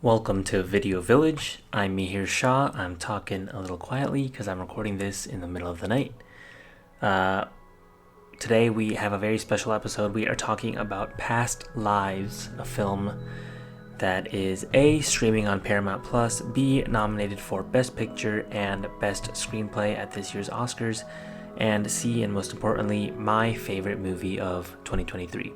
Welcome to Video Village. I'm Mihir Shah. I'm talking a little quietly because I'm recording this in the middle of the night. Today we have a very special episode. We are talking about Past Lives, a film that is A, streaming on Paramount Plus, B, nominated for Best Picture and Best Screenplay at this year's Oscars, and C, and most importantly, my favorite movie of 2023.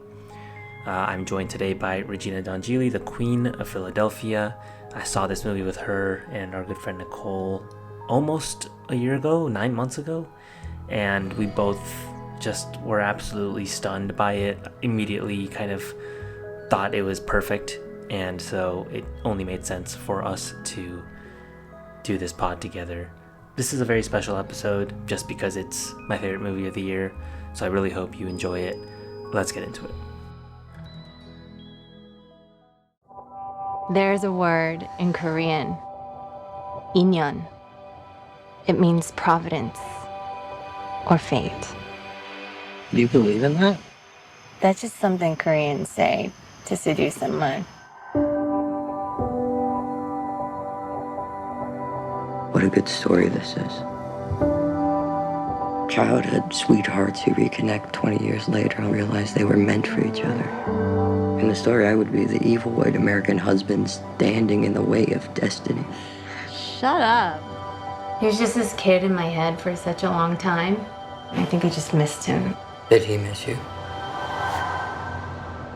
I'm joined today by Regina Dongili, the Queen of Philadelphia. I saw this movie with her and our good friend Nicole almost a year ago, 9 months ago, and we both just were absolutely stunned by it. Immediately kind of thought it was perfect, and so it only made sense for us to do this pod together. This is a very special episode just because it's my favorite movie of the year, so I really hope you enjoy it. Let's get into it. There's a word in Korean, inyeon. It means providence or fate. Do you believe in that? That's just something Koreans say to seduce someone. What a good story this is. Childhood sweethearts who reconnect 20 years later and realize they were meant for each other. In the story, I would be the evil white American husband standing in the way of destiny. Shut up. He was just this kid in my head for such a long time. I think I just missed him. Did he miss you?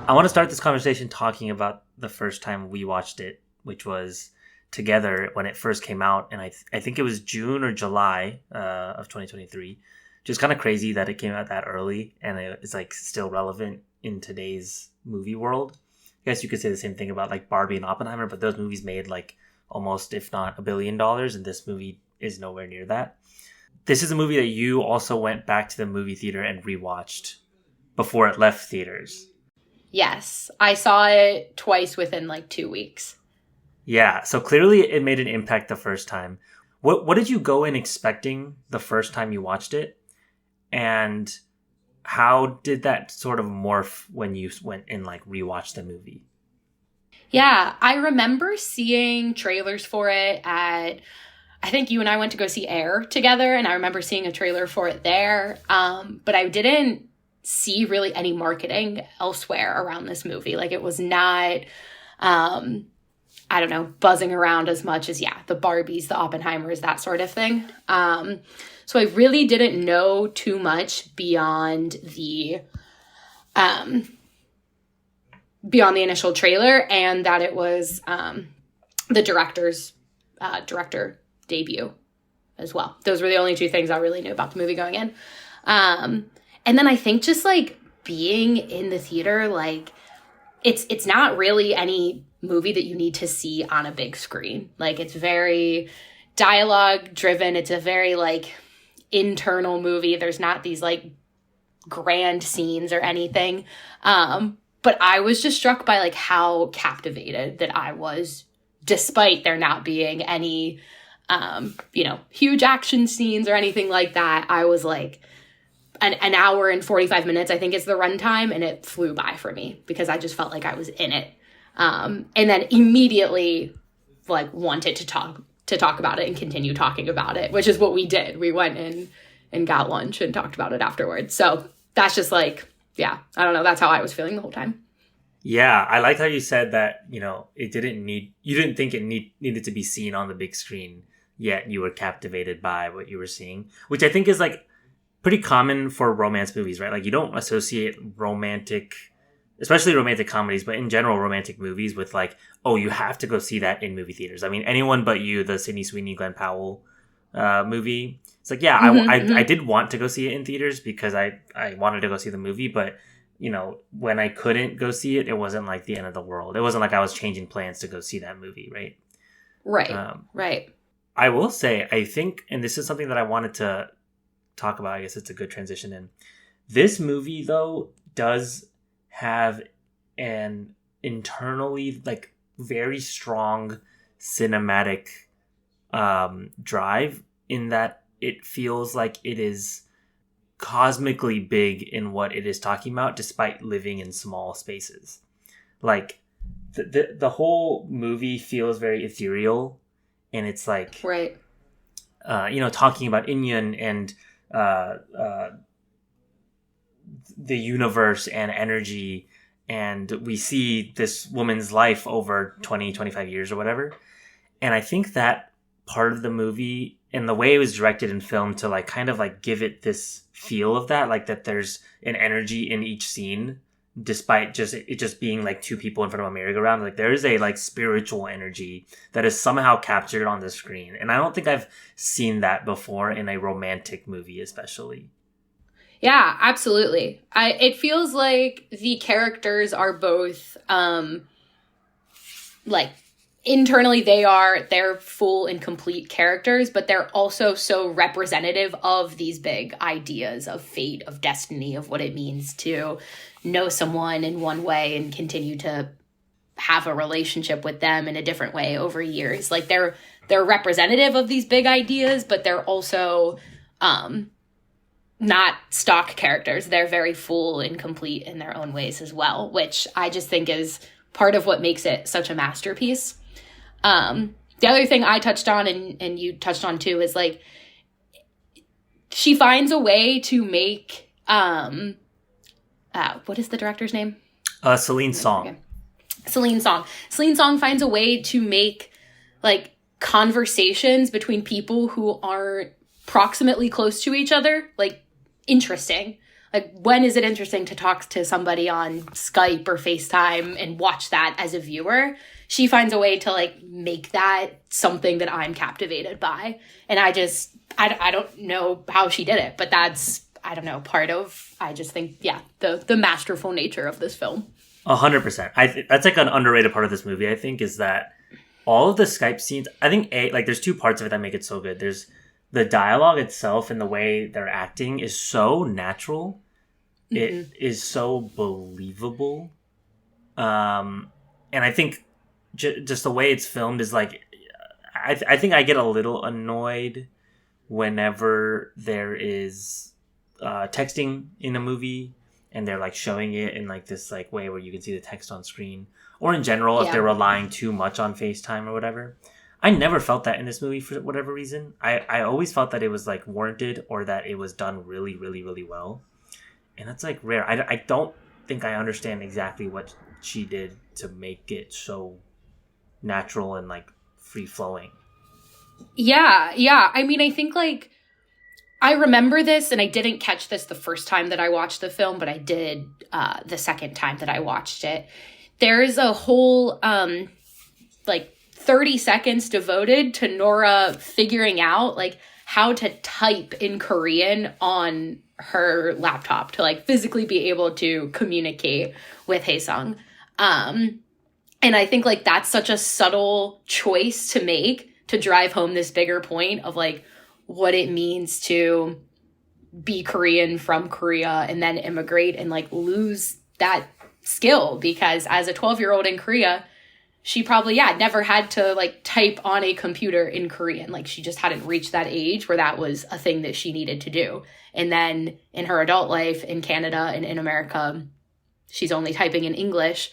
I want to start this conversation talking about the first time we watched it, which was together when it first came out. And I think it was June or July of 2023. Just kind of crazy that it came out that early and it's like still relevant in today's movie world. I guess you could say the same thing about like Barbie and Oppenheimer, but those movies made like almost, if not $1 billion, and this movie is nowhere near that. This is a movie that you also went back to the movie theater and rewatched before it left theaters. Yes, I saw it twice within like 2 weeks. Yeah, so clearly it made an impact the first time. What did you go in expecting the first time you watched it? And how did that sort of morph when you went and like rewatched the movie? Yeah, I remember seeing trailers for it at, I think you and I went to go see Air together, and I remember seeing a trailer for it there. But I didn't see really any marketing elsewhere around this movie. Like it was not, I don't know, buzzing around as much as, the Barbies, the Oppenheimers, that sort of thing. So I really didn't know too much beyond the initial trailer, and that it was the director's director debut as well. Those were the only two things I really knew about the movie going in. And then I think just like being in the theater, like it's not really any movie that you need to see on a big screen. Like it's very dialogue driven. It's a very like internal movie. There's not these like grand scenes or anything. But I was just struck by like how captivated that I was, despite there not being any, huge action scenes or anything like that. I was like an hour and 45 minutes, I think is the runtime, and it flew by for me because I just felt like I was in it. And then immediately like wanted to talk about it and continue talking about it, which is what we did. We went in and got lunch and talked about it afterwards. So that's just like, I don't know. That's how I was feeling the whole time. Yeah, I liked how you said that, you didn't think it needed to be seen on the big screen, yet you were captivated by what you were seeing, which I think is like pretty common for romance movies, right? Like you don't associate especially romantic comedies, but in general, romantic movies with like, oh, you have to go see that in movie theaters. I mean, Anyone But You, the Sydney Sweeney, Glenn Powell movie. It's like, I did want to go see it in theaters because I wanted to go see the movie, but when I couldn't go see it, it wasn't like the end of the world. It wasn't like I was changing plans to go see that movie, right? Right, right. I will say, I think, and this is something that I wanted to talk about, I guess it's a good transition in. This movie, though, does have an internally like very strong cinematic drive, in that it feels like it is cosmically big in what it is talking about, despite living in small spaces. Like the whole movie feels very ethereal, and it's like Right. Talking about Inyan and the universe and energy, and we see this woman's life over 20-25 years or whatever. And I think that part of the movie and the way it was directed and filmed to like kind of like give it this feel of that, like that there's an energy in each scene, despite it just being like two people in front of a merry-go-round. Like there is a like spiritual energy that is somehow captured on the screen. And I don't think I've seen that before in a romantic movie, especially. Yeah, absolutely. It feels like the characters are both like internally they're full and complete characters, but they're also so representative of these big ideas of fate, of destiny, of what it means to know someone in one way and continue to have a relationship with them in a different way over years. Like they're representative of these big ideas, but they're also not stock characters. They're very full and complete in their own ways as well, which I just think is part of what makes it such a masterpiece. The other thing I touched on and you touched on too is like she finds a way to make what is the director's name? Celine Song. Okay. Celine Song. Celine Song finds a way to make like conversations between people who aren't proximately close to each other like interesting. Like, when is it interesting to talk to somebody on Skype or FaceTime and watch that as a viewer? She finds a way to, like, make that something that I'm captivated by. And I don't know how she did it, but that's, I don't know, part of, I just think, yeah, the masterful nature of this film. 100%. That's, like, an underrated part of this movie, I think, is that all of the Skype scenes, I think, there's two parts of it that make it so good. There's the dialogue itself and the way they're acting is so natural. Mm-hmm. It is so believable. And I think just the way it's filmed is like, I think I get a little annoyed whenever there is texting in a movie and they're like showing it in like this like way where you can see the text on screen, or in general, if they're relying too much on FaceTime or whatever. I never felt that in this movie for whatever reason. I always felt that it was like warranted or that it was done really, really, really well. And that's like rare. I don't think I understand exactly what she did to make it so natural and like free flowing. Yeah. I mean, I think like I remember this, and I didn't catch this the first time that I watched the film, but I did the second time that I watched it. There's a whole like 30 seconds devoted to Nora figuring out like how to type in Korean on her laptop to like physically be able to communicate with Haesung. And I think like that's such a subtle choice to make to drive home this bigger point of like what it means to be Korean from Korea and then immigrate and like lose that skill, because as a 12-year-old in Korea, she probably, never had to like type on a computer in Korean. Like she just hadn't reached that age where that was a thing that she needed to do. And then in her adult life in Canada and in America, she's only typing in English.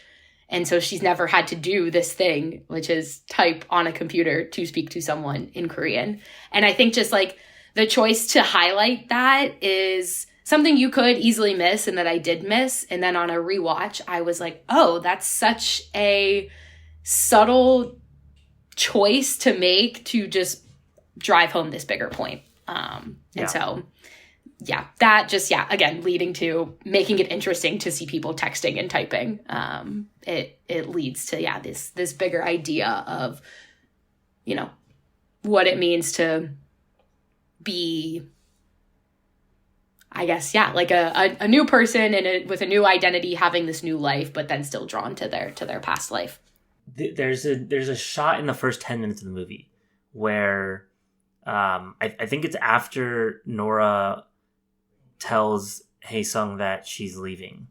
And so she's never had to do this thing, which is type on a computer to speak to someone in Korean. And I think just like the choice to highlight that is something you could easily miss and that I did miss. And then on a rewatch, I was like, oh, that's such a subtle choice to make to just drive home this bigger point. And so, that just, again, leading to making it interesting to see people texting and typing. It leads to, this bigger idea of, what it means to be, I guess, like a new person and with a new identity having this new life, but then still drawn to their past life. There's a shot in the first 10 minutes of the movie where I think it's after Nora tells Haesung that she's leaving,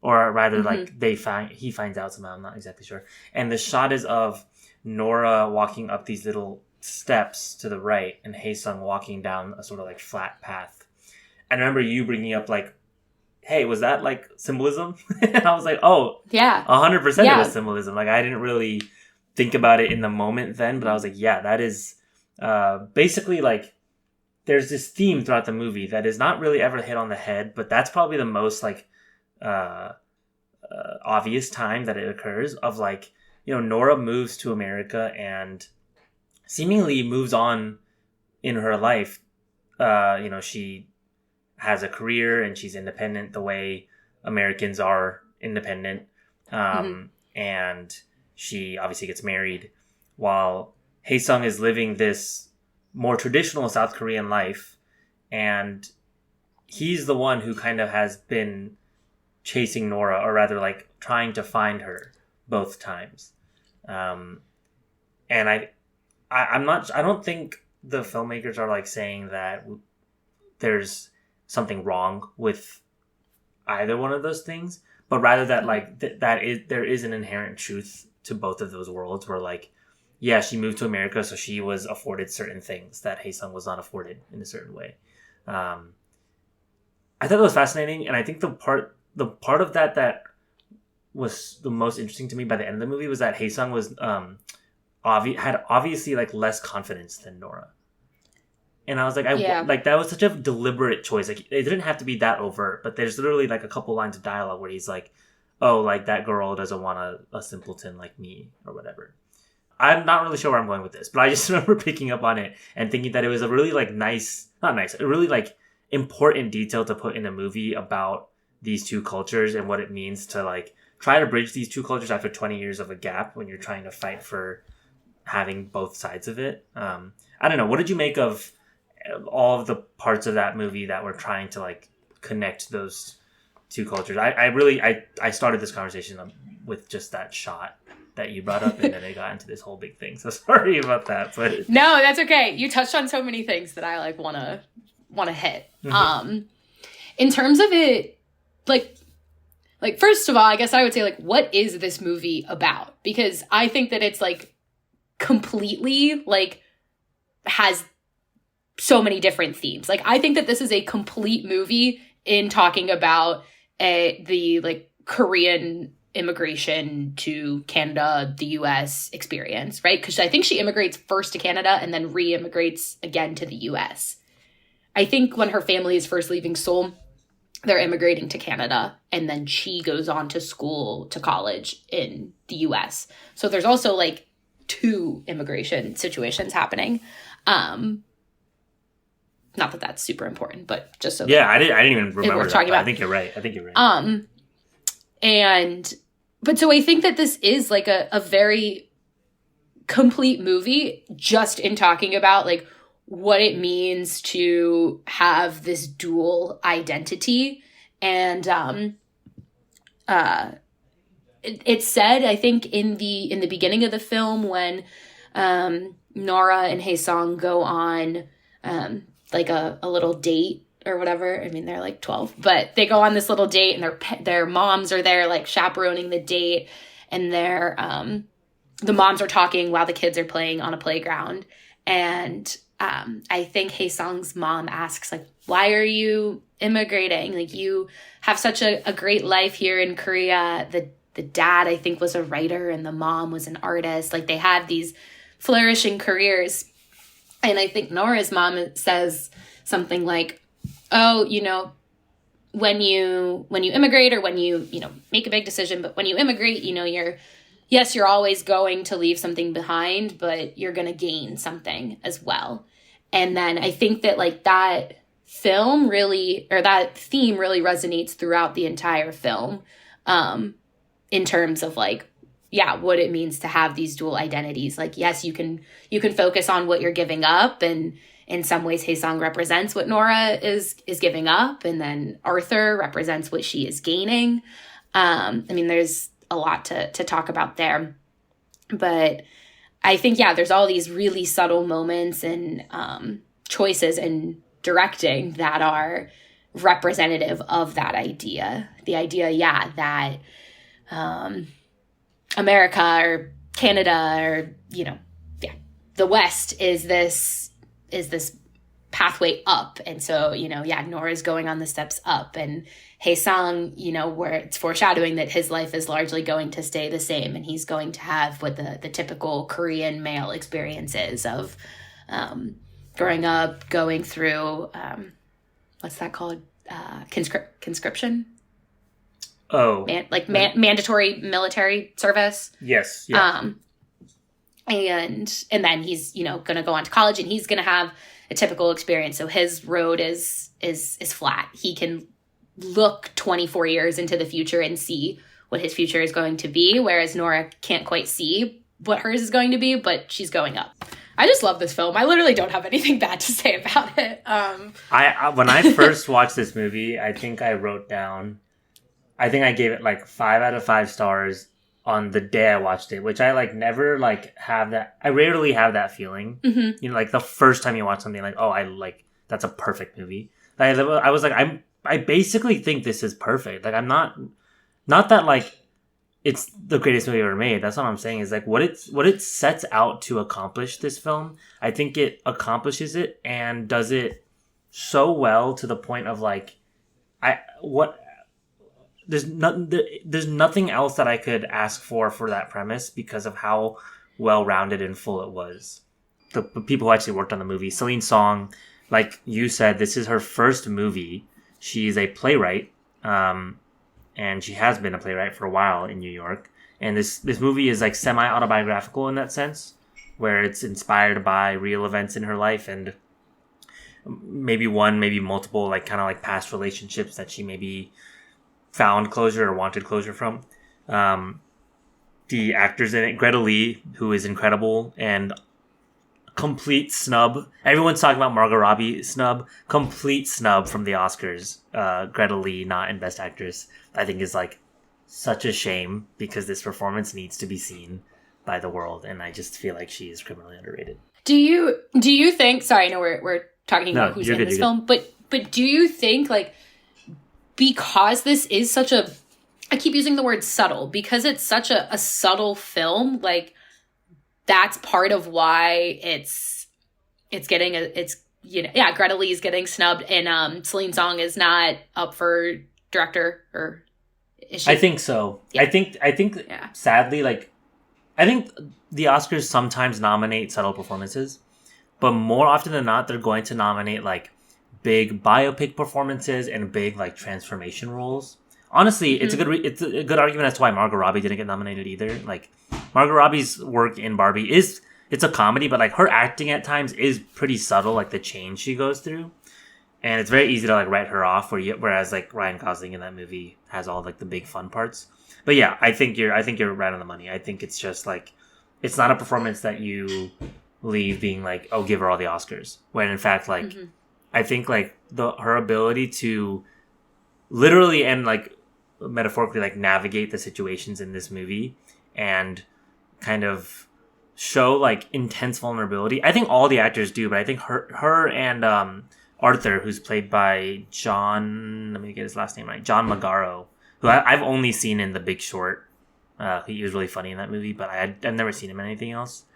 or rather like he finds out somehow. I'm not exactly sure. And the shot is of Nora walking up these little steps to the right and Haesung walking down a sort of like flat path. And I remember you bringing up like hey, was that like symbolism? And I was like, oh, Yeah. 100% Yeah. it was symbolism. Like I didn't really think about it in the moment then, but I was like, yeah, that is basically like there's this theme throughout the movie that is not really ever hit on the head, but that's probably the most like obvious time that it occurs of like, you know, Nora moves to America and seemingly moves on in her life. You know, she has a career and she's independent the way Americans are independent. And she obviously gets married while Hae-sung is living this more traditional South Korean life. And he's the one who kind of has been chasing Nora, or rather like trying to find her both times. And I don't think the filmmakers are like saying that there's something wrong with either one of those things, but rather that like there is an inherent truth to both of those worlds where like, yeah, she moved to America, so she was afforded certain things that Hae-sung was not afforded in a certain way. I thought that was fascinating, and I think the part of that was the most interesting to me by the end of the movie was that Hae-sung was had obviously like less confidence than Nora. And I was like, like that was such a deliberate choice. Like it didn't have to be that overt, but there's literally like a couple lines of dialogue where he's like, "Oh, like that girl doesn't want a simpleton like me or whatever." I'm not really sure where I'm going with this, but I just remember picking up on it and thinking that it was a really like a really like important detail to put in a movie about these two cultures and what it means to like try to bridge these two cultures after 20 years of a gap when you're trying to fight for having both sides of it. I don't know. What did you make of all of the parts of that movie that were trying to like connect those two cultures? I started this conversation with just that shot that you brought up, and then it got into this whole big thing. So sorry about that, but no, that's okay. You touched on so many things that I like want to hit. Mm-hmm. In terms of it, like first of all, I guess I would say like, what is this movie about? Because I think that it's like completely like has so many different themes. Like I think that this is a complete movie in talking about the like Korean immigration to Canada, the US experience, right? Because I think she immigrates first to Canada and then re-immigrates again to the US. I think when her family is first leaving Seoul, they're immigrating to Canada, and then she goes on to school, to college in the US. So there's also like two immigration situations happening. Not that that's super important, but just so I didn't even remember that. Talking about. I think you're right. But so I think that this is like a very complete movie just in talking about like what it means to have this dual identity. And it's said, I think, in the beginning of the film when Nora and Hae-sung go on like a little date or whatever. I mean, they're like 12, but they go on this little date and their moms are there like chaperoning the date, and the moms are talking while the kids are playing on a playground. And I think Hae-sung's mom asks like, why are you immigrating? Like you have such a great life here in Korea. The dad, I think, was a writer and the mom was an artist. Like they had these flourishing careers. And I think Nora's mom says something like, oh, you know, when you immigrate or when you make a big decision, but when you immigrate, you know, you're always going to leave something behind, but you're going to gain something as well. And then I think that like that theme really resonates throughout the entire film, in terms of like, yeah, what it means to have these dual identities. Like, yes, you can focus on what you're giving up, and in some ways Hae-sung represents what Nora is giving up, and then Arthur represents what she is gaining. I mean, there's a lot to talk about there. But I think, yeah, there's all these really subtle moments and choices in directing that are representative of that idea. The idea, yeah, that America or Canada or, you know, yeah, the West is this pathway up. And so, Nora's going on the steps up, and Hae-sung, where it's foreshadowing that his life is largely going to stay the same, and he's going to have what the typical Korean male experience is of growing up, going through, what's that called? Conscription? Oh. Mandatory military service. Yes. Yeah. And then he's, going to go on to college, and he's going to have a typical experience. So his road is flat. He can look 24 years into the future and see what his future is going to be, whereas Nora can't quite see what hers is going to be, but she's going up. I just love this film. I literally don't have anything bad to say about it. When I first watched this movie, I think I wrote down, I think I gave it like 5 out of 5 stars on the day I watched it, which I never have that. I rarely have that feeling. Mm-hmm. The first time you watch something that's a perfect movie. I was I basically think this is perfect. I'm not that it's the greatest movie ever made. That's what I'm saying is what it sets out to accomplish, this film. I think it accomplishes it and does it so well to the point of there's nothing else that I could ask for that premise because of how well-rounded and full it was. The people who actually worked on the movie, Celine Song, like you said, this is her first movie. She's a playwright, and she has been a playwright for a while in New York. And this movie is semi-autobiographical in that sense, where it's inspired by real events in her life and maybe multiple past relationships that she maybe found closure or wanted closure from. The actors in it, Greta Lee, who is incredible, and complete snub. Everyone's talking about Margot Robbie snub. Complete snub from the Oscars. Greta Lee not in Best Actress, I think is such a shame because this performance needs to be seen by the world, and I just feel like she is criminally underrated. Do you think? Sorry, I know we're talking about who's in this film, but do you think because this is such a, I keep using the word subtle, because it's such a subtle film, that's part of why it's getting Greta Lee is getting snubbed, and Celine Song is not up for director, or is she? I think so. Yeah. I think yeah. Sadly, I think the Oscars sometimes nominate subtle performances, but more often than not, they're going to nominate big biopic performances and big transformation roles. Honestly, Mm-hmm. it's a good argument as to why Margot Robbie didn't get nominated either. Margot Robbie's work in Barbie it's a comedy, but her acting at times is pretty subtle, the change she goes through, and it's very easy to write her off. Whereas Ryan Gosling in that movie has all the big fun parts. But yeah, I think you're right on the money. I think it's just it's not a performance that you leave being oh, give her all the Oscars, when in fact Mm-hmm. I think her ability to literally and metaphorically navigate the situations in this movie and kind of show intense vulnerability. I think all the actors do, but I think her and Arthur, who's played by John, let me get his last name right, John Magaro, who I've only seen in The Big Short. He was really funny in that movie, but I've never seen him in anything else.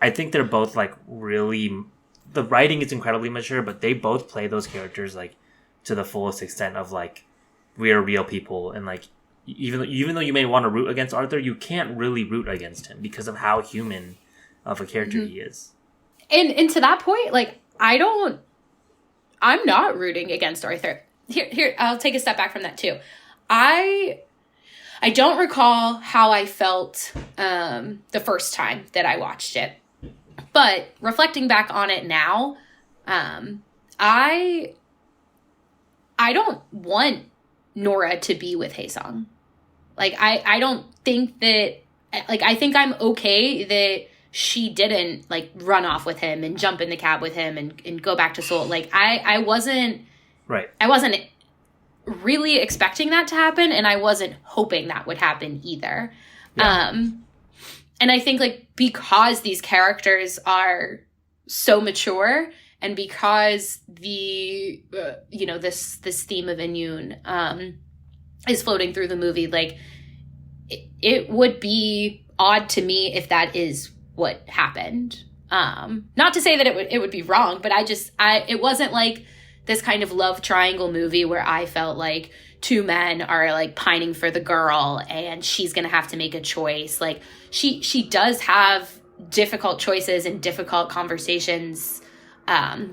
I think they're both really, the writing is incredibly mature, but they both play those characters to the fullest extent of we are real people, and even though you may want to root against Arthur, you can't really root against him because of how human of a character Mm-hmm. he is. And to that point, I'm not rooting against Arthur. Here, I'll take a step back from that too. I don't recall how I felt the first time that I watched it, but reflecting back on it now, I don't want Nora to be with Hae-sung. I don't think that, I think I'm okay that she didn't run off with him and jump in the cab with him and go back to Seoul. I wasn't really expecting that to happen, and I wasn't hoping that would happen either. Yeah. And I think because these characters are so mature, and because the this theme of Inyoon is floating through the movie, it would be odd to me if that is what happened. Not to say that it would be wrong, but it wasn't like this kind of love triangle movie where I felt like two men are like pining for the girl and she's going to have to make a choice. Like she does have difficult choices and difficult conversations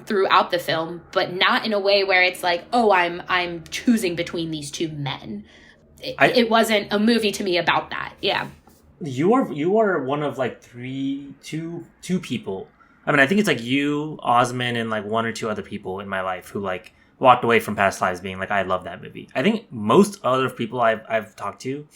throughout the film, but not in a way where it's like, oh, I'm choosing between these two men. It wasn't a movie to me about that. Yeah. You are one of like two people. I mean, I think it's like you, Osman, and like one or two other people in my life who like walked away from Past Lives being like, I love that movie. I think most other people I've talked to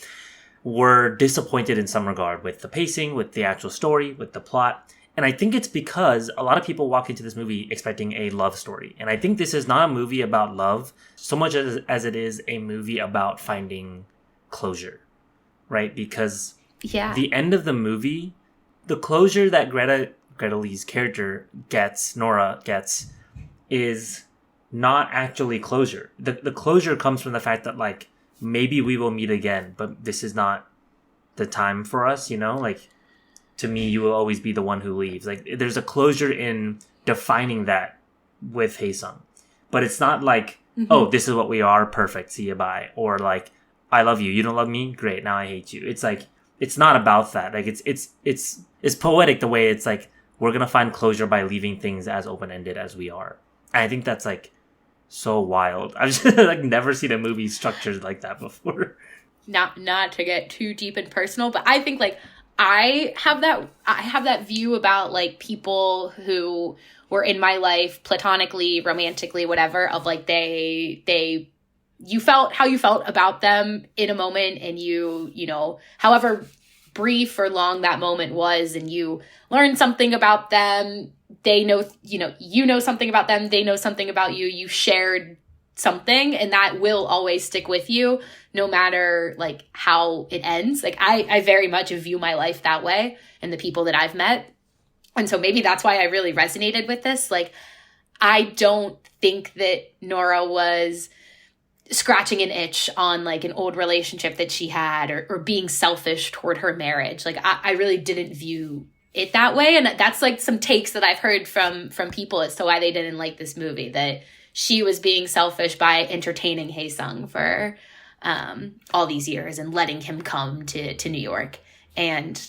were disappointed in some regard with the pacing, with the actual story, with the plot. And I think it's because a lot of people walk into this movie expecting a love story. And I think this is not a movie about love so much as it is a movie about finding closure, right? Because the end of the movie, the closure that Greta Lee's character Nora gets, is not actually closure. The closure comes from the fact that like, maybe we will meet again, but this is not the time for us, you know? Like, to me, you will always be the one who leaves. Like, there's a closure in defining that with Hae-sung. But it's not like, oh, this is what we are, perfect, see you, bye. Or like, I love you, you don't love me? Great, now I hate you. It's like, it's not about that. Like, it's poetic the way it's like, we're gonna find closure by leaving things as open-ended as we are. And I think that's like, so wild. I've just like never seen a movie structured like that before. Not to get too deep and personal, but I think like I have that view about like people who were in my life platonically, romantically, whatever, of like you felt how you felt about them in a moment, and you know, however brief or long that moment was, and you learned something about them. They know, you know something about them. They know something about you. You shared something, and that will always stick with you no matter like how it ends. Like I very much view my life that way and the people that I've met. And so maybe that's why I really resonated with this. Like, I don't think that Nora was scratching an itch on like an old relationship that she had or being selfish toward her marriage. Like I really didn't view it that way. And that's like some takes that I've heard from people as to why they didn't like this movie, that she was being selfish by entertaining Hae-sung for all these years and letting him come to New York. And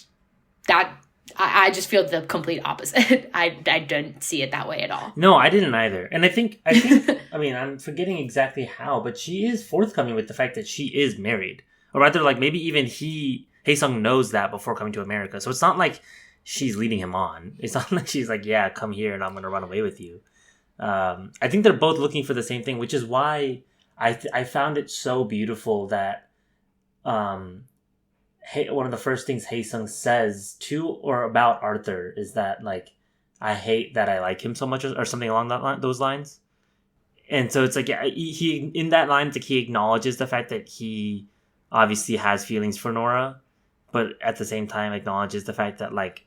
that I just feel the complete opposite. I don't see it that way at all. No, I didn't either. And I think I mean, I'm forgetting exactly how, but she is forthcoming with the fact that she is married. Or rather, like, maybe even Hae-sung knows that before coming to America. So it's not like she's leading him on. It's not like she's like, yeah, come here and I'm going to run away with you. I think they're both looking for the same thing, which is why I found it so beautiful that one of the first things Hae-sung says to or about Arthur is that, like, I hate that I like him so much, or something along those lines. And so it's like, yeah, he in that line, like, he acknowledges the fact that he obviously has feelings for Nora, but at the same time acknowledges the fact that, like,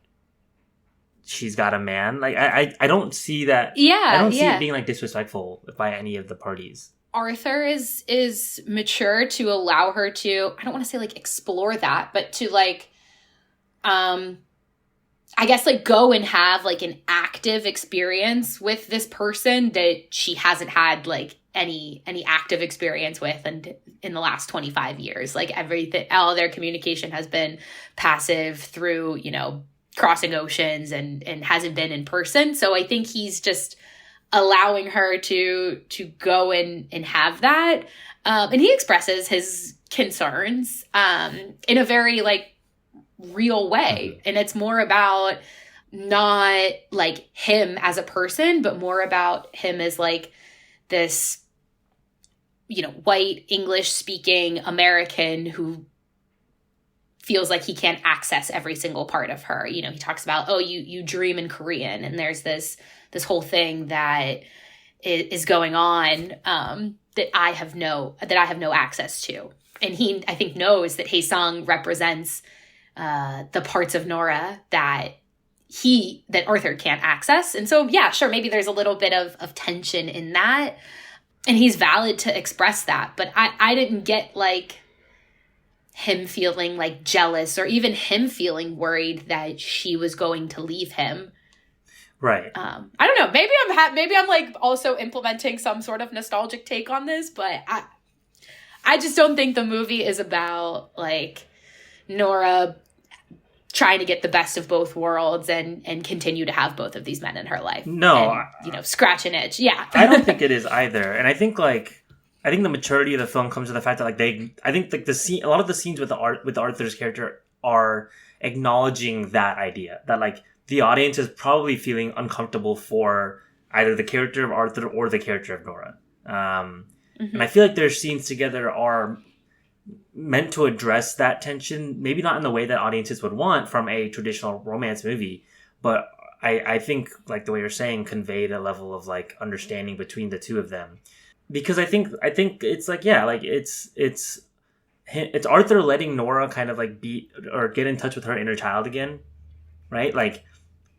she's got a man. Like, I don't see that. Yeah, I don't see it being like disrespectful by any of the parties. Arthur is mature to allow her to, I don't want to say like explore that, but to like, I guess like go and have like an active experience with this person that she hasn't had like any active experience with and in the last 25 years. Like all their communication has been passive through, crossing oceans and hasn't been in person. So I think he's just allowing her to go and have that. And he expresses his concerns in a very like real way. And it's more about not like him as a person, but more about him as like this, white English speaking American who feels like he can't access every single part of her. He talks about, oh, you dream in Korean, and there's this whole thing that is going on that I have no access to. And he, I think, knows that Hae-sung represents the parts of Nora that Arthur can't access. And so, yeah, sure, maybe there's a little bit of tension in that. And he's valid to express that. But I didn't get like him feeling like jealous or even him feeling worried that she was going to leave him Right. I don't know. Maybe I'm like also implementing some sort of nostalgic take on this, but I just don't think the movie is about like Nora trying to get the best of both worlds and continue to have both of these men in her life. No, and, scratch an itch. Yeah. I don't think it is either. And I think the maturity of the film comes to the fact that like I think like a lot of the scenes with Arthur's character are acknowledging that idea that like the audience is probably feeling uncomfortable for either the character of Arthur or the character of Nora. And I feel like their scenes together are meant to address that tension, maybe not in the way that audiences would want from a traditional romance movie, but I think like the way you're saying conveyed a level of like understanding between the two of them. Because I think it's like, yeah, like it's Arthur letting Nora kind of like be or get in touch with her inner child again, right? Like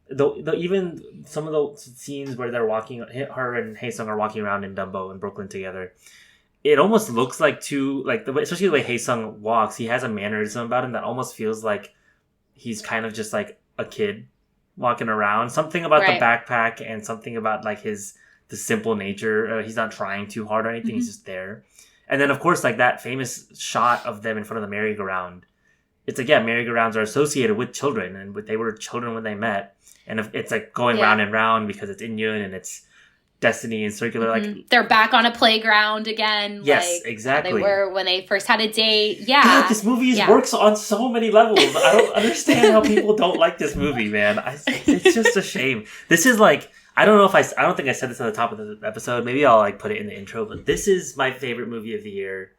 even some of the scenes where they're walking, her and Hae-sung are walking around in Dumbo in Brooklyn together. It almost looks like especially the way Hae-sung walks, he has a mannerism about him that almost feels like he's kind of just like a kid walking around. Something about the backpack and something about like the simple nature. He's not trying too hard or anything. He's just there. And then, of course, like that famous shot of them in front of the merry-go-round. It's like, yeah, merry-go-rounds are associated with children, and they were children when they met. And it's like going round and round because it's Inyun and it's destiny and circular. Like they're back on a playground again. Yes, like, exactly. They were when they first had a date. Yeah, God, this movie works on so many levels. I don't understand how people don't like this movie, man. It's just a shame. This is like, I don't think I said this at the top of the episode. Maybe I'll like put it in the intro, but this is my favorite movie of the year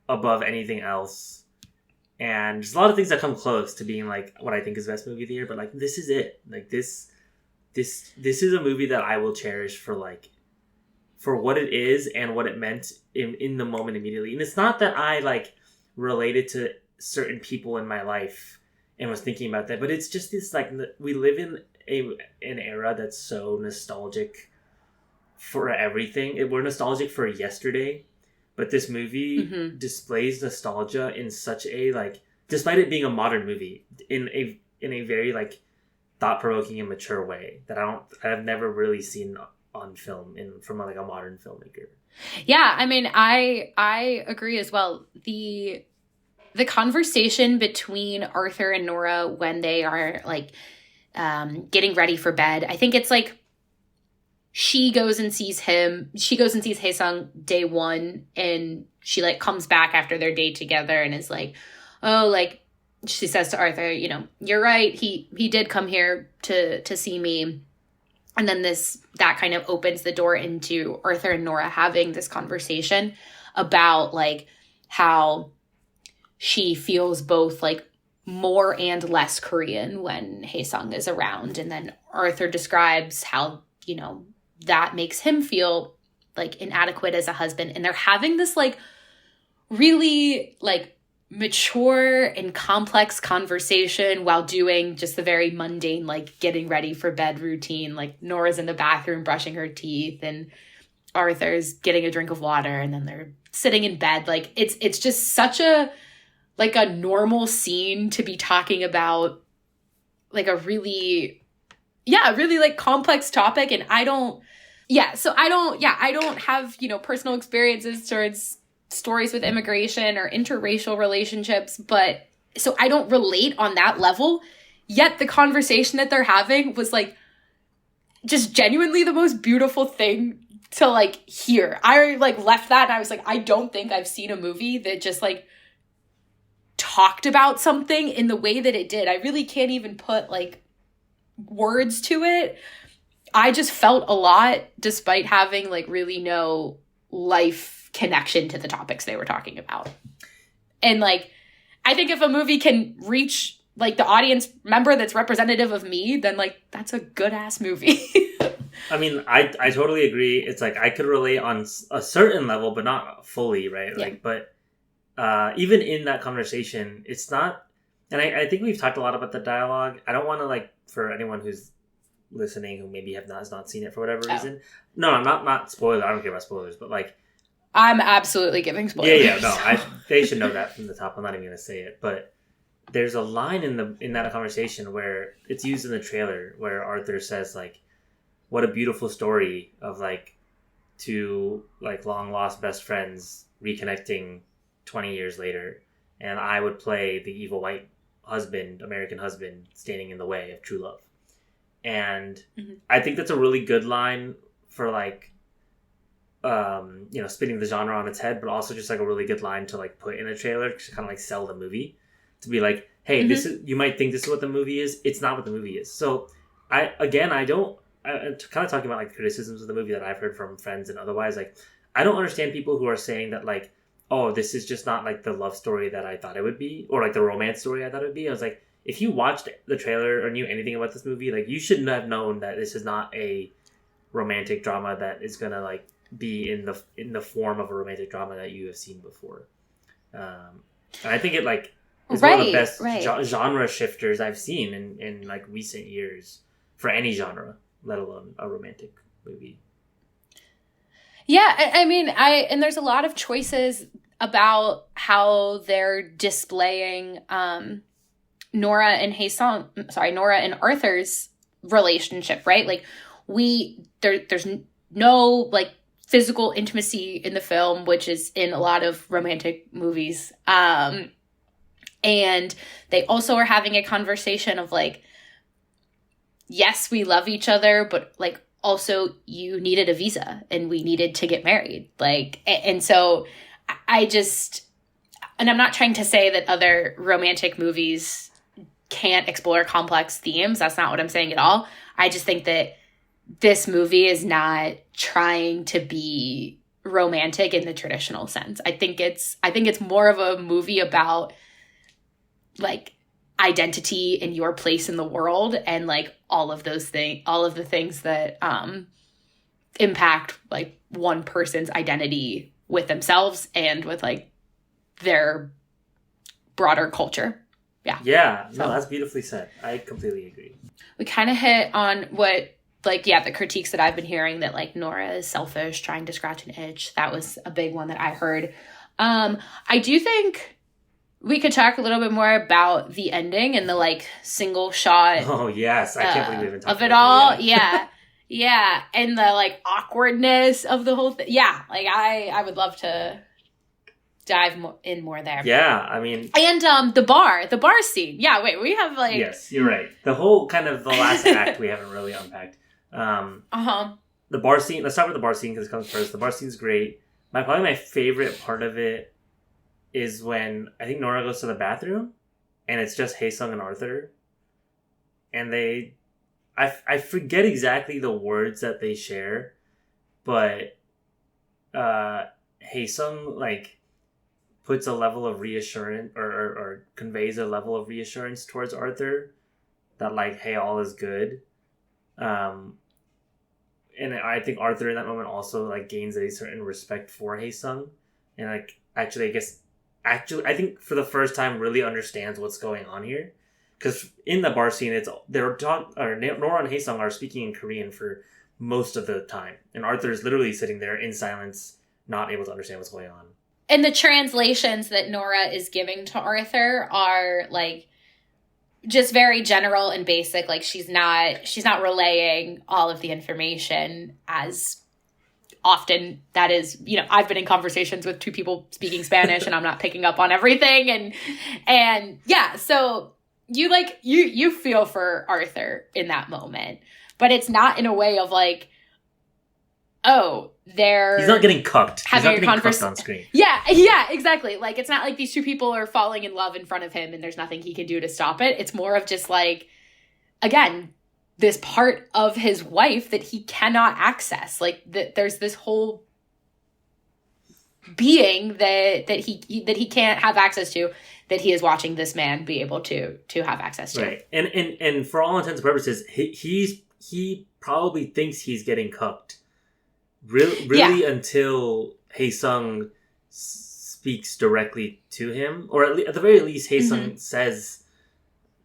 above anything else. And there's a lot of things that come close to being like what I think is the best movie of the year, but like this is it. Like this is a movie that I will cherish for what it is and what it meant in the moment immediately. And it's not that I like related to certain people in my life and was thinking about that, but it's just this like we live in an era that's so nostalgic for everything. We're nostalgic for yesterday, but this movie displays nostalgia in such a like, despite it being a modern movie, in a very like thought-provoking and mature way that I've never really seen on film from like a modern filmmaker. Yeah, I mean, I agree as well. The conversation between Arthur and Nora when they are like getting ready for bed, I think it's like she goes and sees Hae-sung day one, and she like comes back after their date together and is like, oh, like she says to Arthur, you know, you're right, he did come here to see me. And then that kind of opens the door into Arthur and Nora having this conversation about like how she feels both like more and less Korean when Hae-sung is around. And then Arthur describes how, you know, that makes him feel like inadequate as a husband. And they're having this like really like mature and complex conversation while doing just the very mundane, like getting ready for bed routine. Like Nora's in the bathroom brushing her teeth and Arthur's getting a drink of water, and then they're sitting in bed. Like it's just such a like a normal scene to be talking about like a really like complex topic. And I don't have, you know, personal experiences towards stories with immigration or interracial relationships, but so I don't relate on that level. Yet the conversation that they're having was like just genuinely the most beautiful thing to like hear. I like left that and I was like, I don't think I've seen a movie that just like talked about something in the way that it did. I really can't even put like words to it. I just felt a lot despite having like really no life connection to the topics they were talking about. And like, I think if a movie can reach like the audience member that's representative of me, then like that's a good ass movie. I mean, I totally agree. It's like I could relate on a certain level, but not fully, right? Yeah. Like, but even in that conversation, it's not. And I think we've talked a lot about the dialogue. I don't want to like for anyone who's listening who maybe has not seen it for whatever reason. No, I'm not spoiler. I don't care about spoilers, but like I'm absolutely giving spoilers. Yeah. No, they should know that from the top. I'm not even gonna say it, but there's a line in that conversation where it's used in the trailer where Arthur says like, "What a beautiful story of like two like long lost best friends reconnecting 20 years later, and I would play the evil white husband, American husband, standing in the way of true love." And I think that's a really good line for like, spinning the genre on its head, but also just like a really good line to like put in a trailer to kind of like sell the movie, to be like, hey, this is, you might think this is what the movie is. It's not what the movie is. So I'm kind of talking about like criticisms of the movie that I've heard from friends and otherwise, like, I don't understand people who are saying that like, oh, this is just not like the love story that I thought it would be, or like the romance story I thought it would be. I was like, if you watched the trailer or knew anything about this movie, like, you shouldn't have known that this is not a romantic drama that is gonna like be in the form of a romantic drama that you have seen before. And I think it like is one of the best genre shifters I've seen in like recent years for any genre, let alone a romantic movie. Yeah, I mean, and there's a lot of choices about how they're displaying Nora and Arthur's relationship, right? Like, there's no like physical intimacy in the film, which is in a lot of romantic movies. And they also are having a conversation of like, yes, we love each other, but like, also you needed a visa and we needed to get married. Like, and so and I'm not trying to say that other romantic movies can't explore complex themes. That's not what I'm saying at all. I just think that this movie is not trying to be romantic in the traditional sense. I think it's more of a movie about like identity and your place in the world, and like all of the things that impact like one person's identity with themselves and with like their broader culture. Yeah. No, that's beautifully said. I completely agree. We kind of hit on what, like, the critiques that I've been hearing, that like Nora is selfish, trying to scratch an itch. That was a big one that I heard. I do think we could talk a little bit more about the ending and the like single shot. Oh yes, I can't believe we haven't talked of it about all. Yeah, and the like awkwardness of the whole thing. Yeah, like I would love to dive more there. Yeah, I mean, and the bar scene. Yeah, wait, we have like, yes, you're right. The whole kind of the last act we haven't really unpacked. The bar scene. Let's start with the bar scene because it comes first. The bar scene's great. Probably my favorite part of it is when I think Nora goes to the bathroom, and it's just Hae-sung and Arthur, and I forget exactly the words that they share, but Hae-sung like puts a level of reassurance or conveys a level of reassurance towards Arthur that like, hey, all is good. And I think Arthur in that moment also like gains a certain respect for Hae-sung, and like actually I think for the first time really understands what's going on here, because in the bar scene Nora and Hae-sung are speaking in Korean for most of the time, and Arthur is literally sitting there in silence, not able to understand what's going on. And the translations that Nora is giving to Arthur are like just very general and basic. Like she's not relaying all of the information as often. That is, I've been in conversations with two people speaking Spanish and I'm not picking up on everything. And yeah, so you feel for Arthur in that moment, but it's not in a way of like, oh, he's not getting cucked. He's not getting cucked on screen. Yeah, exactly. Like, it's not like these two people are falling in love in front of him and there's nothing he can do to stop it. It's more of just like, again, this part of his wife that he cannot access. Like, there's this whole being that he can't have access to, that he is watching this man be able to have access to. Right. And for all intents and purposes, he probably thinks he's getting cucked. Really, Until Hae-sung speaks directly to him, or at the very least, Hae-sung says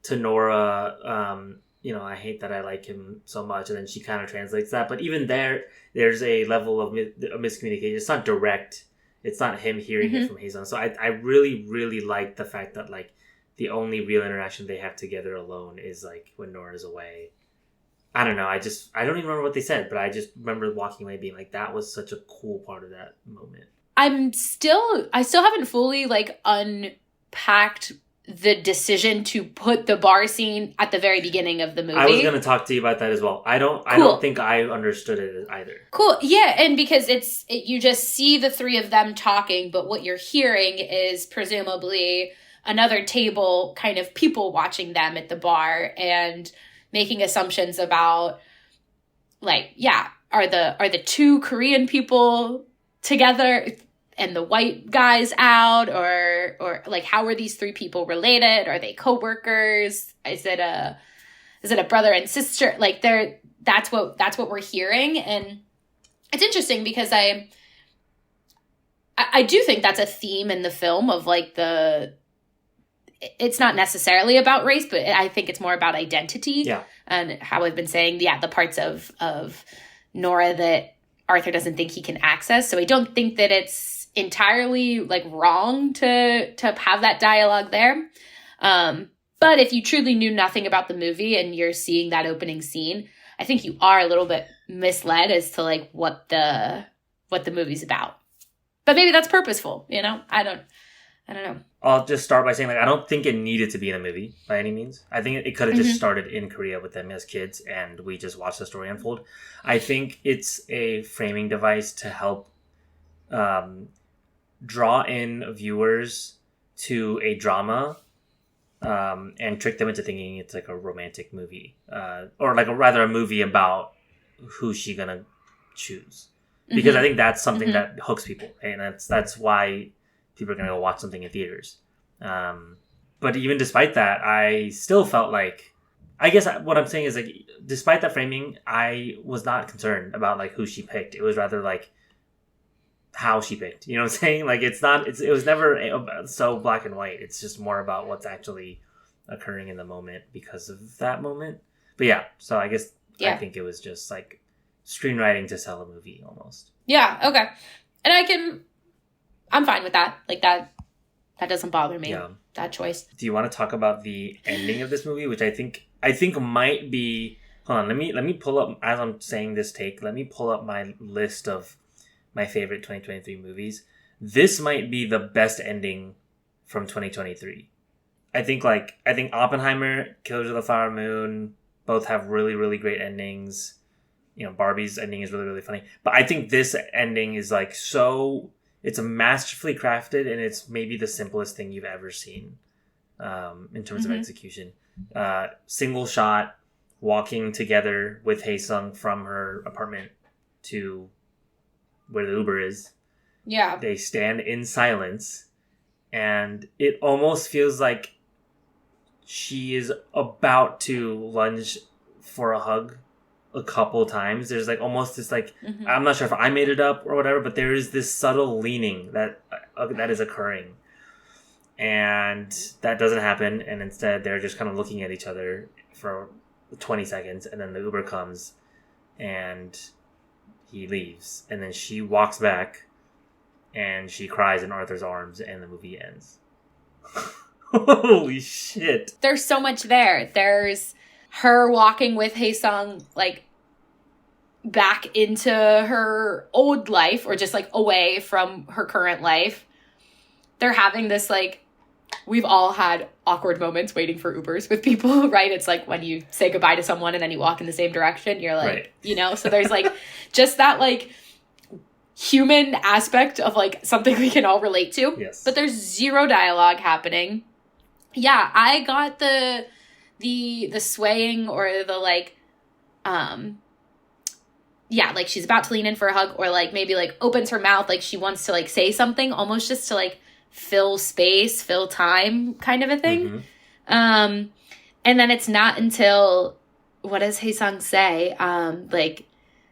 to Nora, I hate that I like him so much, and then she kind of translates that. But even there's a level of miscommunication. It's not direct. It's not him hearing it from Hae-sung. So I really, really like the fact that like the only real interaction they have together alone is like when Nora's away. I don't know. I don't even remember what they said, but I just remember walking away being like, that was such a cool part of that moment. I still haven't fully like unpacked the decision to put the bar scene at the very beginning of the movie. I was going to talk to you about that as well. I don't think I understood it either. Cool. Yeah, and because you just see the three of them talking, but what you're hearing is presumably another table kind of people watching them at the bar and making assumptions about like, yeah, are the two Korean people together and the white guy's out, or like, how are these three people related? Are they coworkers? Is it a brother and sister? Like, that's what we're hearing, and it's interesting because I do think that's a theme in the film of like it's not necessarily about race, but I think it's more about identity. Yeah. And how I've been saying, the parts of Nora that Arthur doesn't think he can access. So I don't think that it's entirely like wrong to have that dialogue there. But if you truly knew nothing about the movie and you're seeing that opening scene, I think you are a little bit misled as to like what the movie's about. But maybe that's purposeful, you know? I don't know. I'll just start by saying, like, I don't think it needed to be in a movie by any means. I think it could have just started in Korea with them as kids, and we just watched the story unfold. I think it's a framing device to help draw in viewers to a drama and trick them into thinking it's like a romantic movie, or like rather a movie about who's she gonna choose. Because I think that's something that hooks people, and that's why people are going to go watch something in theaters. But even despite that, I still felt like, I guess what I'm saying is like, despite that framing, I was not concerned about like who she picked. It was rather like how she picked. You know what I'm saying? Like it was never so black and white. It's just more about what's actually occurring in the moment because of that moment. But yeah, so I guess I think it was just like screenwriting to sell a movie almost. Yeah, okay. And I'm fine with that. Like that doesn't bother me. Yeah. That choice. Do you want to talk about the ending of this movie, which I think might be? Hold on, let me pull up as I'm saying this take. Let me pull up my list of my favorite 2023 movies. This might be the best ending from 2023. I think Oppenheimer, Killers of the Flower Moon, both have really, really great endings. You know, Barbie's ending is really, really funny, but I think this ending is like so. It's masterfully crafted, and it's maybe the simplest thing you've ever seen in terms of execution. Single shot, walking together with Hae-sung from her apartment to where the Uber is. Yeah. They stand in silence, and it almost feels like she is about to lunge for a hug a couple times. There's like almost this like I'm not sure if I made it up or whatever, but there is this subtle leaning that is occurring, and that doesn't happen, and instead they're just kind of looking at each other for 20 seconds, and then the Uber comes and he leaves, and then she walks back and she cries in Arthur's arms, and the movie ends. Holy shit. There's so much there. There's her walking with Hae-sung like back into her old life, or just like away from her current life. They're having this like, we've all had awkward moments waiting for Ubers with people, right? It's like when you say goodbye to someone and then you walk in the same direction, you're like, right. You know, so there's like just that like human aspect of like something we can all relate to. Yes. But there's zero dialogue happening. Yeah, I got the swaying or the like, yeah, like she's about to lean in for a hug, or like maybe like opens her mouth like she wants to like say something, almost just to like fill space, fill time kind of a thing. And then it's not until, what does Hae-sung say? Like,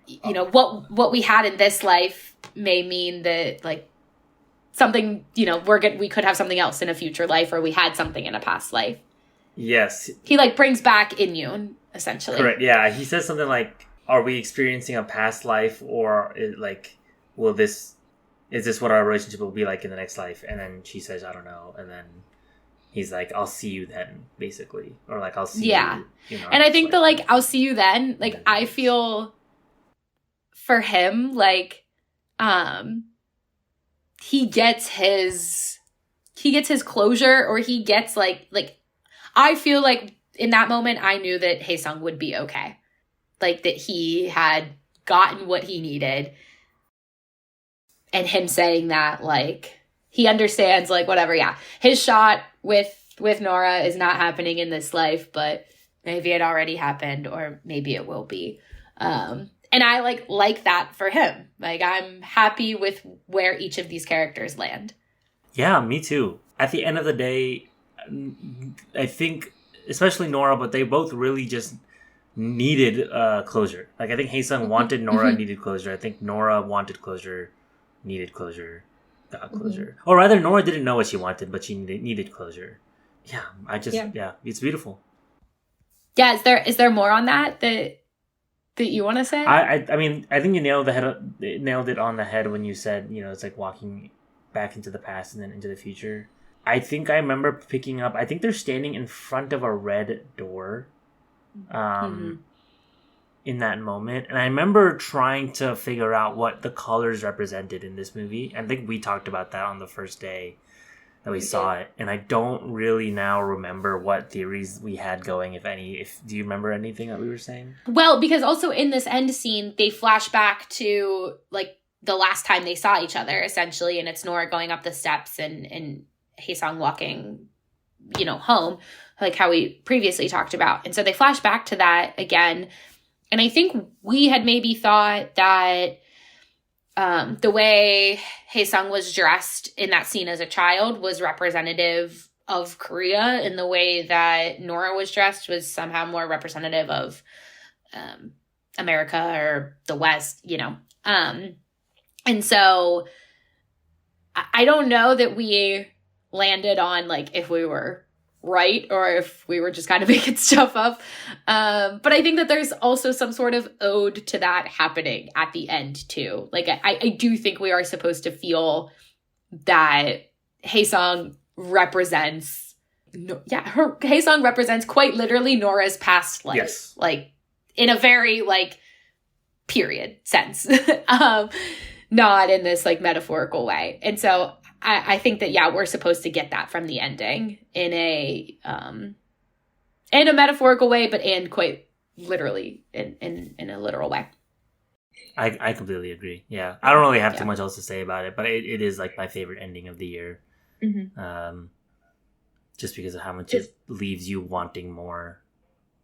you know, what we had in this life may mean that like something, you know, we could have something else in a future life, or we had something in a past life. Yes. He like brings back Inyun, essentially. Correct. Yeah. He says something like, are we experiencing a past life, or is this what our relationship will be like in the next life? And then she says, I don't know. And then he's like, I'll see you then, basically. Or like, I'll see Yeah. you. You know, And I it's think like, I'll see you then. Like, I feel for him, like, he gets his closure, or he gets like, I feel like in that moment, I knew that Hae-sung would be okay. Like, that he had gotten what he needed. And him saying that, like, he understands, like, whatever, yeah. His shot with Nora is not happening in this life, but maybe it already happened, or maybe it will be. And I like that for him. Like, I'm happy with where each of these characters land. Yeah, me too. At the end of the day, I think, especially Nora, but they both really just needed closure. Like, I think Hae-sung wanted Nora, needed closure. I think Nora wanted closure, needed closure, got closure. Or rather, Nora didn't know what she wanted, but she needed closure. Yeah, it's beautiful. Yeah, is there more on that you want to say? I mean, I think you nailed it on the head when you said, you know, it's like walking back into the past and then into the future. I think I remember picking up, I think they're standing in front of a red door in that moment. And I remember trying to figure out what the colors represented in this movie. I think we talked about that on the first day that we saw it. And I don't really now remember what theories we had going, if any. Do you remember anything that we were saying? Well, because also in this end scene, they flash back to, like, the last time they saw each other, essentially. And it's Nora going up the steps and Hae-sung walking, you know, home, like how we previously talked about. And so they flash back to that again. And I think we had maybe thought that the way Hae-sung was dressed in that scene as a child was representative of Korea, and the way that Nora was dressed was somehow more representative of America or the West, you know. And so I don't know that we landed on, like, if we were right or if we were just kind of making stuff up. But I think that there's also some sort of ode to that happening at the end too. Like, I do think we are supposed to feel that Hae-sung represents, Hae-sung represents quite literally Nora's past life. Yes. Like, in a very, like, period sense. Not in this, like, metaphorical way. And so I think that, yeah, we're supposed to get that from the ending in a metaphorical way, and quite literally in a literal way. I completely agree. Yeah. I don't really have too much else to say about it, but it is, like, my favorite ending of the year. Just because of how much it leaves you wanting more,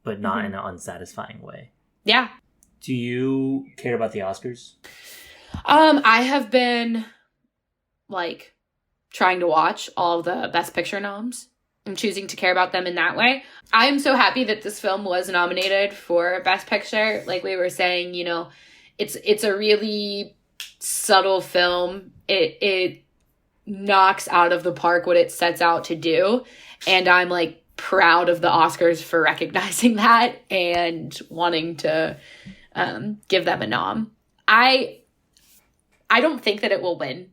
but not in an unsatisfying way. Yeah. Do you care about the Oscars? I have been, like, trying to watch all the Best Picture noms and choosing to care about them in that way. I am so happy that this film was nominated for Best Picture. Like we were saying, you know, it's a really subtle film. It knocks out of the park what it sets out to do. And I'm, like, proud of the Oscars for recognizing that and wanting to give them a nom. I don't think that it will win.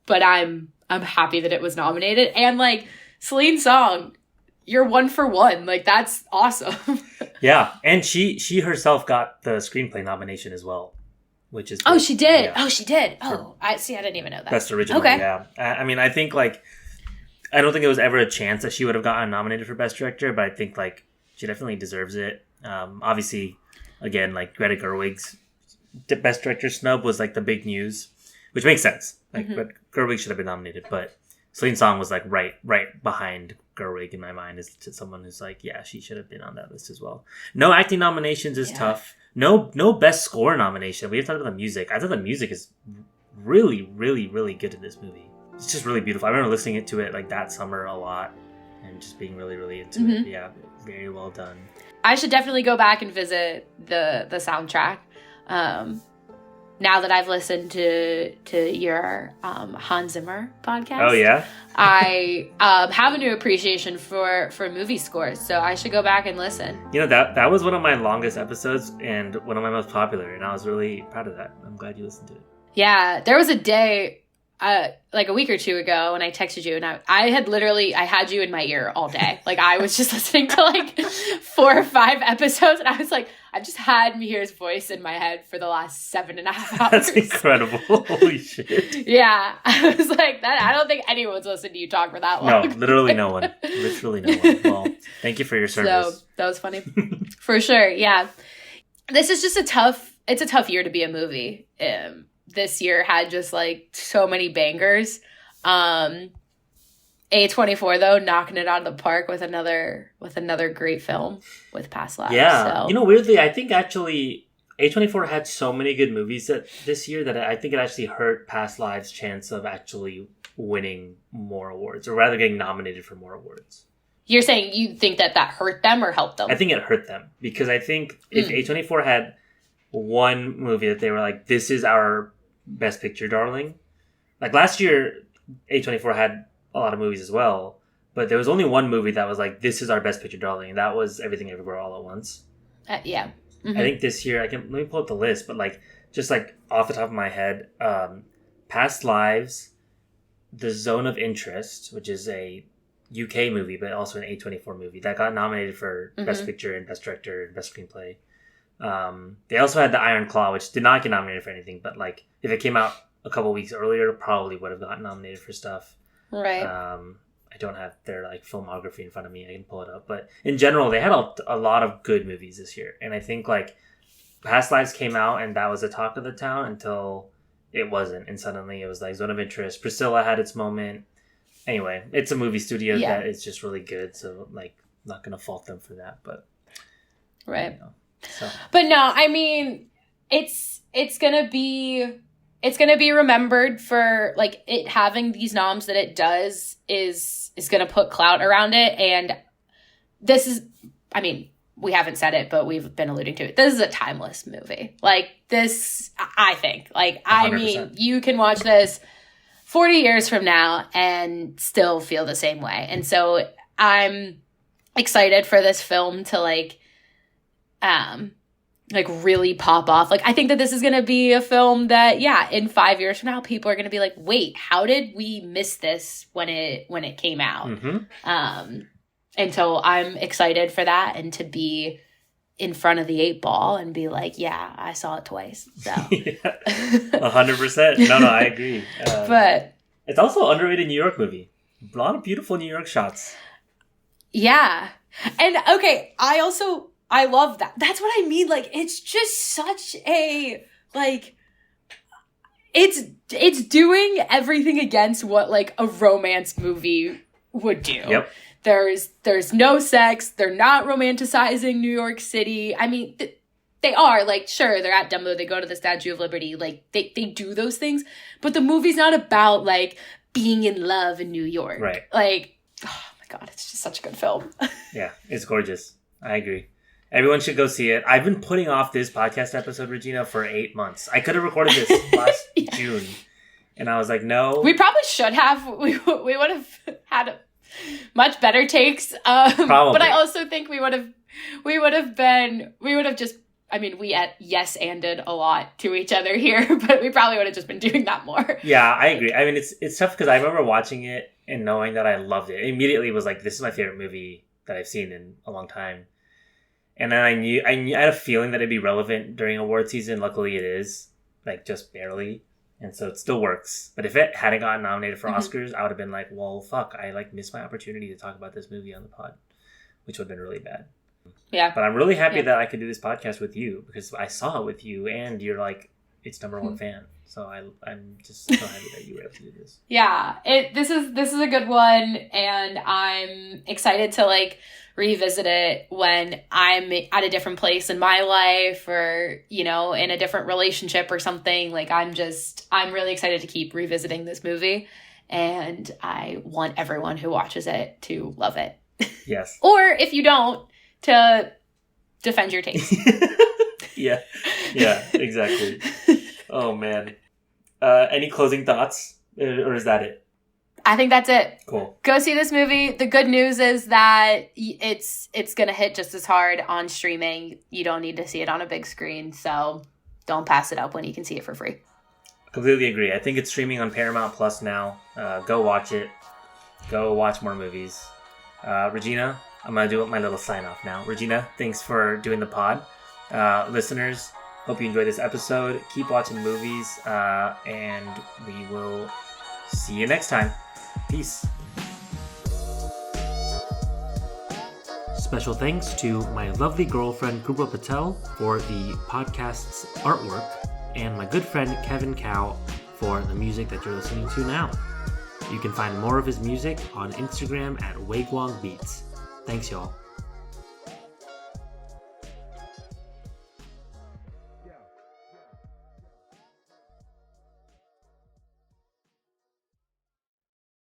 But I'm happy that it was nominated. And, like, Celine Song, you're 1 for 1. Like, that's awesome. Yeah, and she herself got the screenplay nomination as well, which is good. Oh, she did. Yeah. Oh, she did. Oh, I didn't even know that. Best original. Okay. Yeah. I mean, I think, like, I don't think there was ever a chance that she would have gotten nominated for Best Director, but I think, like, she definitely deserves it. Obviously, again, like, Greta Gerwig's Best Director snub was, like, the big news, which makes sense. Like, but Gerwig should have been nominated, but Celine Song was, like, right behind Gerwig in my mind as to someone who's like, yeah, she should have been on that list as well. No acting nominations is tough. No Best Score nomination. We have talked about the music. I thought the music is really, really, really good in this movie. It's just really beautiful. I remember listening to it, like, that summer a lot and just being really, really into it. Yeah, very well done. I should definitely go back and visit the soundtrack. Now that I've listened to your Hans Zimmer podcast. Oh, yeah? I have a new appreciation for movie scores, so I should go back and listen. You know, that was one of my longest episodes and one of my most popular, and I was really proud of that. I'm glad you listened to it. Yeah, there was a day like a week or two ago when I texted you, and I had you in my ear all day. Like I was just listening to like 4 or 5 episodes, and I was like, I've just had Mihir's voice in my head for the last 7.5 hours. That's incredible. Holy shit. Yeah. I was like, that. I don't think anyone's listened to you talk for that long. No, literally no one. Literally no one. Well, thank you for your service. So that was funny. For sure. Yeah. This is just it's a tough year to be a movie. This year had just like so many bangers. A24 though, knocking it out of the park with another great film with Past Lives. Yeah. So. Weirdly, I think actually A24 had so many good movies this year that I think it actually hurt Past Lives' chance of actually winning more awards, or rather getting nominated for more awards. You're saying you think that hurt them or helped them? I think it hurt them because I think if A24 had one movie that they were like, this is our Best Picture darling. Like last year, A24 had a lot of movies as well, but there was only one movie that was like, this is our Best Picture darling, and that was Everything Everywhere All at Once. Yeah. Mm-hmm. I think this year, let me pull up the list, but like, just like off the top of my head, Past Lives, The Zone of Interest, which is a UK movie, but also an A24 movie that got nominated for Best Picture and Best Director and Best Screenplay. They also had The Iron Claw, which did not get nominated for anything, but like if it came out a couple weeks earlier, it probably would have gotten nominated for stuff. Right. I don't have their like filmography in front of me. I can pull it up, but in general, they had a lot of good movies this year, and I think like Past Lives came out, and that was the talk of the town until it wasn't, and suddenly it was like Zone of Interest. Priscilla had its moment. Anyway, it's a movie studio that is just really good, so like not gonna fault them for that, but right. So. But no, I mean, it's gonna be remembered for like it having these noms that it does is gonna put clout around it, and this is, I mean, we haven't said it, but we've been alluding to it. This is a timeless movie. Like this, I think. Like 100%. I mean, you can watch this 40 years from now and still feel the same way, and so I'm excited for this film to like really pop off. Like, I think that this is going to be a film that, in 5 years from now, people are going to be like, wait, how did we miss this when it came out? Mm-hmm. And so I'm excited for that and to be in front of the 8 ball and be like, yeah, I saw it twice. So 100%. No, I agree. But it's also an underrated New York movie. A lot of beautiful New York shots. Yeah. And okay, I love that. That's what I mean. Like, it's just such a, like, it's doing everything against what, like, a romance movie would do. Yep. There's no sex. They're not romanticizing New York City. I mean, they are. Like, sure, they're at Dumbo. They go to the Statue of Liberty. Like, they do those things. But the movie's not about, like, being in love in New York. Right. Like, oh, my God, it's just such a good film. Yeah, it's gorgeous. I agree. Everyone should go see it. I've been putting off this podcast episode, Regina, for 8 months. I could have recorded this last June. And I was like, no. We probably should have. We would have had much better takes. Probably. But I also think we would have just, I mean, we yes-anded a lot to each other here, but we probably would have just been doing that more. Yeah, I agree. I mean, it's tough because I remember watching it and knowing that I loved it. It immediately was like, this is my favorite movie that I've seen in a long time. And then I knew I had a feeling that it'd be relevant during award season. Luckily, it is, like, just barely, and so it still works. But if it hadn't gotten nominated for Oscars, I would have been like, "Well, fuck! I like missed my opportunity to talk about this movie on the pod," which would have been really bad. Yeah. But I'm really happy that I could do this podcast with you because I saw it with you, and you're like its number one fan. So I'm just so happy that you were able to do this. Yeah, this is a good one, and I'm excited to like revisit it when I'm at a different place in my life or, you know, in a different relationship or something. Like, I'm really excited to keep revisiting this movie, and I want everyone who watches it to love it. Yes. Or if you don't, to defend your taste. Yeah, exactly. Oh, man. Any closing thoughts, or is that it? I think that's it. Cool. Go see this movie. The good news is that it's going to hit just as hard on streaming. You don't need to see it on a big screen, so don't pass it up when you can see it for free. Completely agree. I think it's streaming on Paramount Plus now. Go watch it. Go watch more movies. Regina, I'm going to do my little sign off now. Regina, thanks for doing the pod. Listeners, hope you enjoyed this episode. Keep watching movies, and we will see you next time. Peace. Special thanks to my lovely girlfriend Krupa Patel for the podcast's artwork, and my good friend Kevin Cow for the music that you're listening to now. You can find more of his music on Instagram at Waguang Beats. Thanks, y'all.